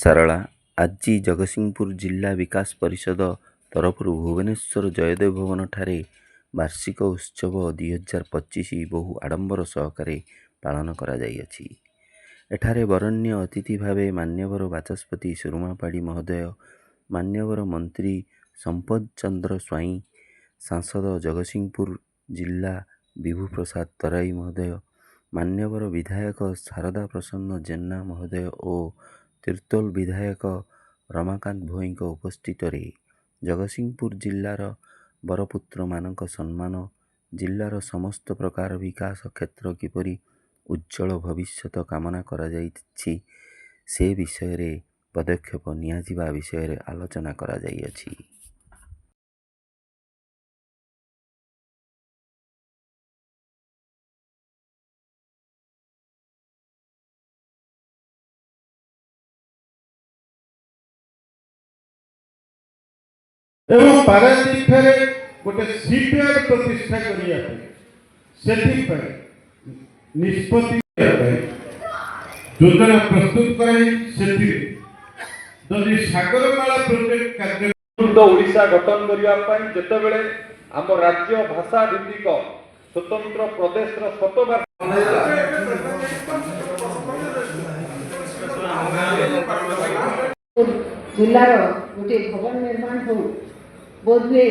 ସାରଳା ଆଜି ଜଗତସିଂହପୁର ଜିଲ୍ଲା ବିକାଶ ପରିଷଦ ତରଫରୁ ଭୁବନେଶ୍ୱର ଜୟଦେବ ଭବନ ଠାରେ ବାର୍ଷିକ ଉତ୍ସବ 2025 ବହୁ ଆଡ଼ମ୍ବର ସହକାରେ ପାଳନ କରାଯାଇଅଛି। ଏଠାରେ ବରଣ୍ୟ ଅତିଥି ଭାବେ ମାନ୍ୟବର ବାଚସ୍ପତି ସୁରମାପାଢ଼ୀ ମହୋଦୟ, ମାନ୍ୟବର ମନ୍ତ୍ରୀ ସମ୍ପଦ ଚନ୍ଦ୍ର ସ୍ୱାଇଁ, ସାଂସଦ ଜଗତସିଂହପୁର ଜିଲ୍ଲା ବିଭୁ ପ୍ରସାଦ ତରାଇ ମହୋଦୟ, ମାନ୍ୟବର ବିଧାୟକ ଶାରଦା ପ୍ରସନ୍ନ ଜେନା ମହୋଦୟ ଓ ତିର୍ତ୍ତୋଲ ବିଧାୟକ ରମାକାନ୍ତ ଭୋଇଙ୍କ ଉପସ୍ଥିତିରେ ଜଗତସିଂହପୁର ଜିଲ୍ଲାର ବରପୁତ୍ରମାନଙ୍କ ସମ୍ମାନ, ଜିଲ୍ଲାର ସମସ୍ତ ପ୍ରକାର ବିକାଶ କ୍ଷେତ୍ର କିପରି ଉଜ୍ଜ୍ୱଳ ଭବିଷ୍ୟତ କାମନା କରାଯାଇଛି ସେ ବିଷୟରେ ପଦକ୍ଷେପ ନିଆଯିବା ବିଷୟରେ ଆଲୋଚନା କରାଯାଇଅଛି। एवं पारादीप गोटे सीपीआर प्रतिष्ठा करने निष्पत्ति योजना प्रस्तुत करदी सागरमाला प्रोजेक्ट कार्य ओडिशा गठन करने जितेबले आम राज्य भाषा भित्तिक स्वतंत्र प्रदेश शतवार्षिक जिलार गोटे भवन निर्माण हो बोधे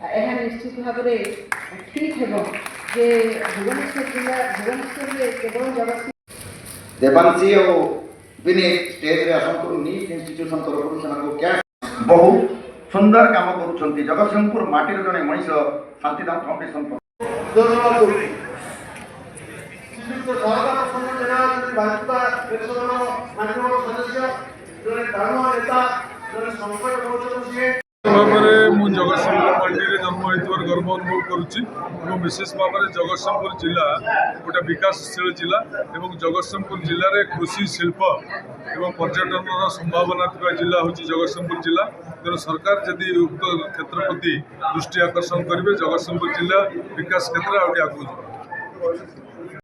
यह निश्चित भाव में ठीक है जे भुवनेश्वर जिला भुवनेश्वर केवल जगत देवांशी और विनीत स्टेज रे आसंतु नीट इंस्टीट्यूशन तरफ से क्या बहुत सुंदर काम करुछंती जगतसिंहपुर माटीर जने मनीष शांतिधाम फाउंडेशन जगतसिंहपुर पार्टी जन्म होकर गर्व अनुभव करुच्ची विशेष भाव में जगतसिंहपुर जिला गोटे विकासशील जिला और जगतसिंहपुर जिले में कृषि शिल्प और पर्यटन संभावना जिला हूँ जगतसिंहपुर जिला तेणु सरकार जदि उक्त क्षेत्र प्रति दृष्टि आकर्षण करेंगे जगतसिंहपुर जिला विकास क्षेत्र आगे